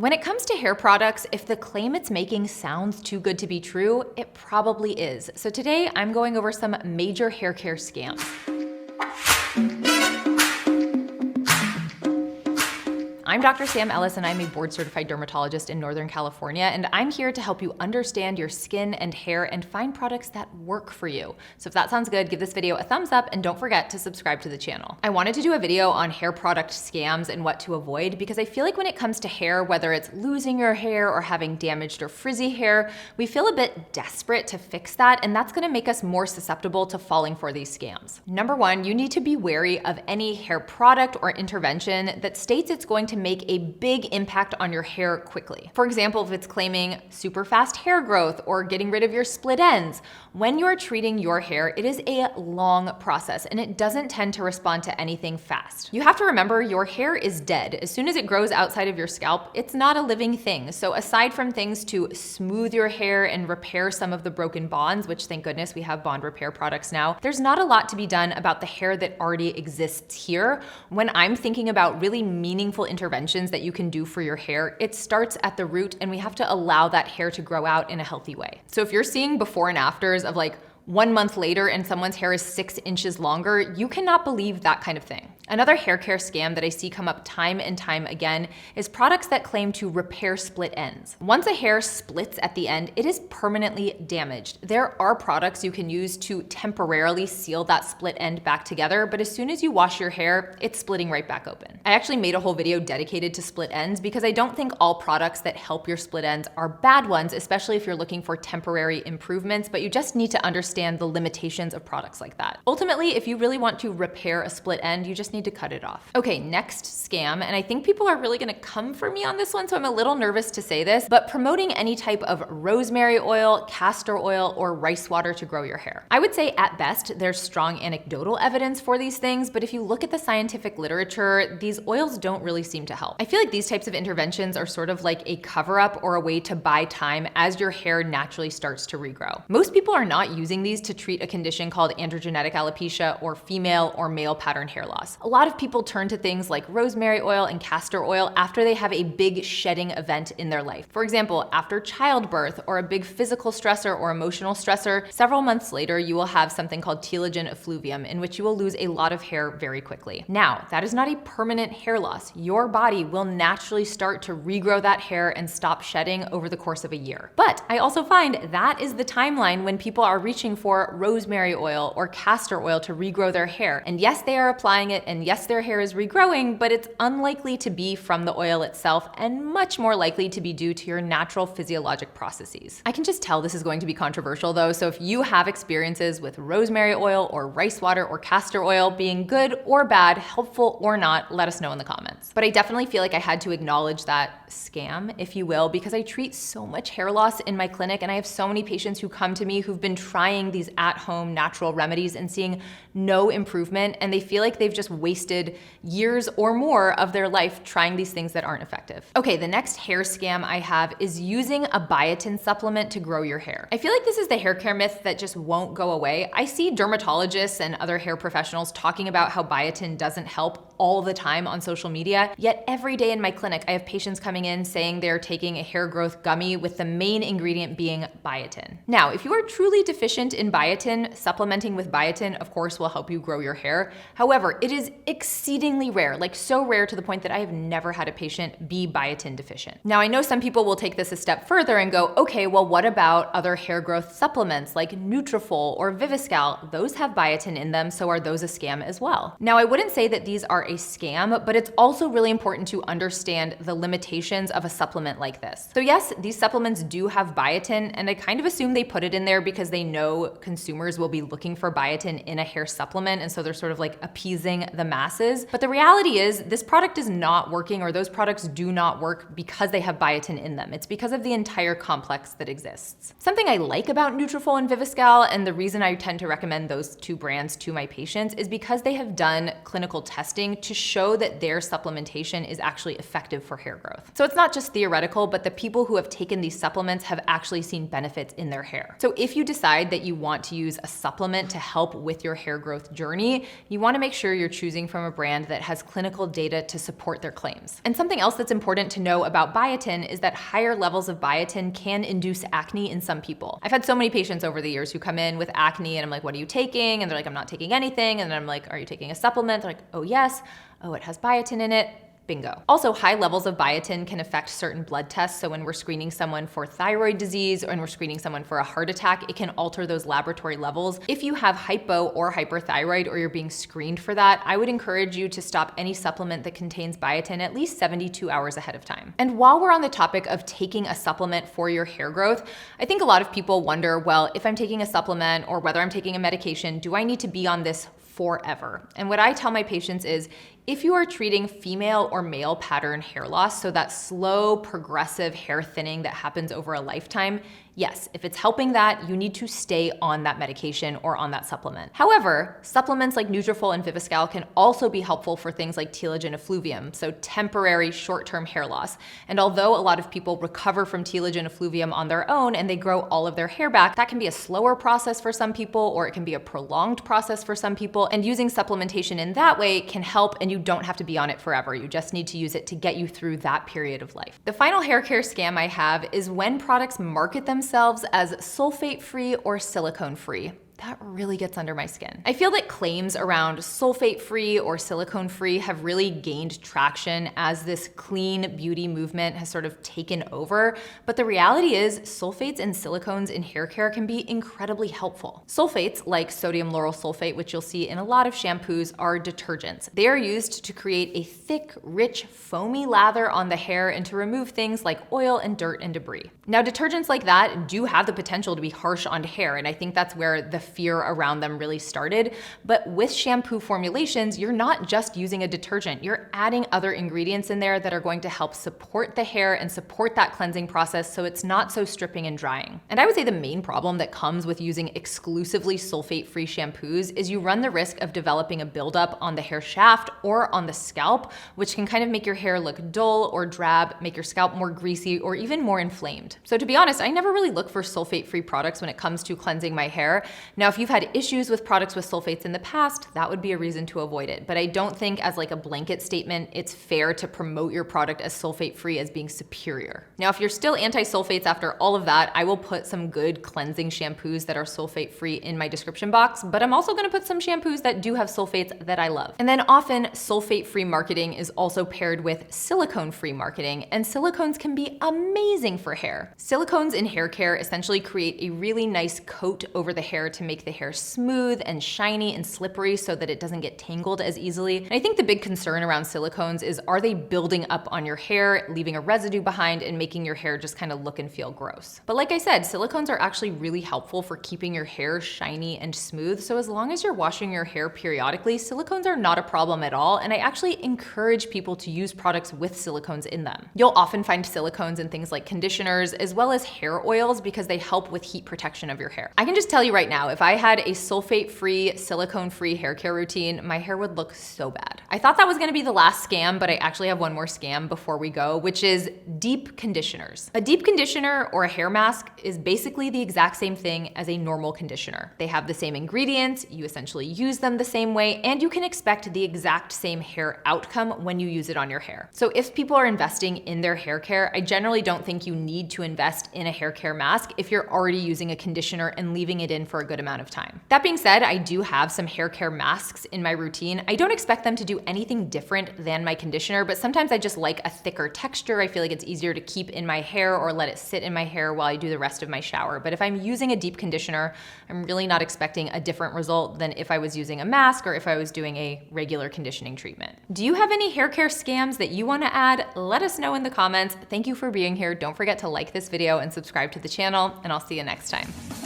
When it comes to hair products, if the claim it's making sounds too good to be true, it probably is. So today I'm going over some major hair care scams. I'm Dr. Sam Ellis, and I'm a board-certified dermatologist in Northern California, and I'm here to help you understand your skin and hair and find products that work for you. So if that sounds good, give this video a thumbs up and don't forget to subscribe to the channel. I wanted to do a video on hair product scams and what to avoid because I feel like when it comes to hair, whether it's losing your hair or having damaged or frizzy hair, we feel a bit desperate to fix that, and that's gonna make us more susceptible to falling for these scams. Number one, you need to be wary of any hair product or intervention that states it's going to make a big impact on your hair quickly. For example, if it's claiming super fast hair growth or getting rid of your split ends, when you are treating your hair, it is a long process and it doesn't tend to respond to anything fast. You have to remember your hair is dead. As soon as it grows outside of your scalp, it's not a living thing. So aside from things to smooth your hair and repair some of the broken bonds, which thank goodness we have bond repair products now, there's not a lot to be done about the hair that already exists here. When I'm thinking about really meaningful interventions that you can do for your hair, it starts at the root and we have to allow that hair to grow out in a healthy way. So if you're seeing before and afters of like 1 month later and someone's hair is 6 inches longer, you cannot believe that kind of thing. Another hair care scam that I see come up time and time again is products that claim to repair split ends. Once a hair splits at the end, it is permanently damaged. There are products you can use to temporarily seal that split end back together, but as soon as you wash your hair, it's splitting right back open. I actually made a whole video dedicated to split ends because I don't think all products that help your split ends are bad ones, especially if you're looking for temporary improvements, but you just need to understand the limitations of products like that. Ultimately, if you really want to repair a split end, you just need to cut it off. Okay, next scam, and I think people are really gonna come for me on this one, so I'm a little nervous to say this, but promoting any type of rosemary oil, castor oil, or rice water to grow your hair. I would say at best, there's strong anecdotal evidence for these things, but if you look at the scientific literature, these oils don't really seem to help. I feel like these types of interventions are sort of like a cover-up or a way to buy time as your hair naturally starts to regrow. Most people are not using these to treat a condition called androgenetic alopecia or female or male pattern hair loss. A lot of people turn to things like rosemary oil and castor oil after they have a big shedding event in their life. For example, after childbirth or a big physical stressor or emotional stressor, several months later, you will have something called telogen effluvium, in which you will lose a lot of hair very quickly. Now, that is not a permanent hair loss. Your body will naturally start to regrow that hair and stop shedding over the course of a year. But I also find that is the timeline when people are reaching for rosemary oil or castor oil to regrow their hair. And yes, they are applying it, and yes, their hair is regrowing, but it's unlikely to be from the oil itself and much more likely to be due to your natural physiologic processes. I can just tell this is going to be controversial though, so if you have experiences with rosemary oil or rice water or castor oil being good or bad, helpful or not, let us know in the comments. But I definitely feel like I had to acknowledge that scam, if you will, because I treat so much hair loss in my clinic and I have so many patients who come to me who've been trying these at-home natural remedies and seeing no improvement, and they feel like they've just wasted years or more of their life trying these things that aren't effective. Okay, the next hair scam I have is using a biotin supplement to grow your hair. I feel like this is the hair care myth that just won't go away. I see dermatologists and other hair professionals talking about how biotin doesn't help all the time on social media, yet every day in my clinic, I have patients coming in saying they're taking a hair growth gummy with the main ingredient being biotin. Now, if you are truly deficient in biotin, supplementing with biotin, of course, will help you grow your hair. However, it is exceedingly rare, like so rare to the point that I have never had a patient be biotin deficient. Now, I know some people will take this a step further and go, okay, well, what about other hair growth supplements like Nutrafol or Viviscal? Those have biotin in them, so are those a scam as well? Now, I wouldn't say that these are a scam, but it's also really important to understand the limitations of a supplement like this. So yes, these supplements do have biotin, and I kind of assume they put it in there because they know consumers will be looking for biotin in a hair supplement, and so they're sort of like appeasing the masses. But the reality is this product is not working, or those products do not work because they have biotin in them. It's because of the entire complex that exists. Something I like about Nutrafol and Viviscal, and the reason I tend to recommend those two brands to my patients, is because they have done clinical testing to show that their supplementation is actually effective for hair growth. So it's not just theoretical, but the people who have taken these supplements have actually seen benefits in their hair. So if you decide that you want to use a supplement to help with your hair growth journey, you want to make sure you're choosing from a brand that has clinical data to support their claims. And something else that's important to know about biotin is that higher levels of biotin can induce acne in some people. I've had so many patients over the years who come in with acne and I'm like, what are you taking? And they're like, I'm not taking anything. And then I'm like, are you taking a supplement? They're like, oh yes. Oh, it has biotin in it. Bingo. Also, high levels of biotin can affect certain blood tests. So when we're screening someone for thyroid disease or when we're screening someone for a heart attack, it can alter those laboratory levels. If you have hypo or hyperthyroid or you're being screened for that, I would encourage you to stop any supplement that contains biotin at least 72 hours ahead of time. And while we're on the topic of taking a supplement for your hair growth, I think a lot of people wonder, well, if I'm taking a supplement or whether I'm taking a medication, do I need to be on this forever? And what I tell my patients is, if you are treating female or male pattern hair loss, so that slow, progressive hair thinning that happens over a lifetime, yes, if it's helping that, you need to stay on that medication or on that supplement. However, supplements like Nutrafol and Viviscal can also be helpful for things like telogen effluvium, so temporary short-term hair loss. And although a lot of people recover from telogen effluvium on their own and they grow all of their hair back, that can be a slower process for some people, or it can be a prolonged process for some people. And using supplementation in that way can help, and you don't have to be on it forever. You just need to use it to get you through that period of life. The final hair care scam I have is when products market themselves as sulfate-free or silicone-free. That really gets under my skin. I feel that claims around sulfate-free or silicone-free have really gained traction as this clean beauty movement has sort of taken over, but the reality is sulfates and silicones in hair care can be incredibly helpful. Sulfates, like sodium lauryl sulfate, which you'll see in a lot of shampoos, are detergents. They are used to create a thick, rich, foamy lather on the hair and to remove things like oil and dirt and debris. Now, detergents like that do have the potential to be harsh on hair, and I think that's where the fear around them really started. But with shampoo formulations, you're not just using a detergent, you're adding other ingredients in there that are going to help support the hair and support that cleansing process so it's not so stripping and drying. And I would say the main problem that comes with using exclusively sulfate-free shampoos is you run the risk of developing a buildup on the hair shaft or on the scalp, which can kind of make your hair look dull or drab, make your scalp more greasy, or even more inflamed. So to be honest, I never really look for sulfate-free products when it comes to cleansing my hair. Now, if you've had issues with products with sulfates in the past, that would be a reason to avoid it. But I don't think as like a blanket statement, it's fair to promote your product as sulfate-free as being superior. Now, if you're still anti-sulfates after all of that, I will put some good cleansing shampoos that are sulfate-free in my description box, but I'm also gonna put some shampoos that do have sulfates that I love. And then often sulfate-free marketing is also paired with silicone-free marketing, and silicones can be amazing for hair. Silicones in hair care essentially create a really nice coat over the hair to make the hair smooth and shiny and slippery so that it doesn't get tangled as easily. And I think the big concern around silicones is, are they building up on your hair, leaving a residue behind and making your hair just kind of look and feel gross? But like I said, silicones are actually really helpful for keeping your hair shiny and smooth. So as long as you're washing your hair periodically, silicones are not a problem at all. And I actually encourage people to use products with silicones in them. You'll often find silicones in things like conditioners as well as hair oils because they help with heat protection of your hair. I can just tell you right now, if I had a sulfate-free, silicone-free hair care routine, my hair would look so bad. I thought that was gonna be the last scam, but I actually have one more scam before we go, which is deep conditioners. A deep conditioner or a hair mask is basically the exact same thing as a normal conditioner. They have the same ingredients, you essentially use them the same way, and you can expect the exact same hair outcome when you use it on your hair. So if people are investing in their hair care, I generally don't think you need to invest in a hair care mask if you're already using a conditioner and leaving it in for a good amount of time. That being said, I do have some hair care masks in my routine. I don't expect them to do anything different than my conditioner, but sometimes I just like a thicker texture. I feel like it's easier to keep in my hair or let it sit in my hair while I do the rest of my shower. But if I'm using a deep conditioner, I'm really not expecting a different result than if I was using a mask or if I was doing a regular conditioning treatment. Do you have any hair care scams that you want to add? Let us know in the comments. Thank you for being here. Don't forget to like this video and subscribe to the channel, and I'll see you next time.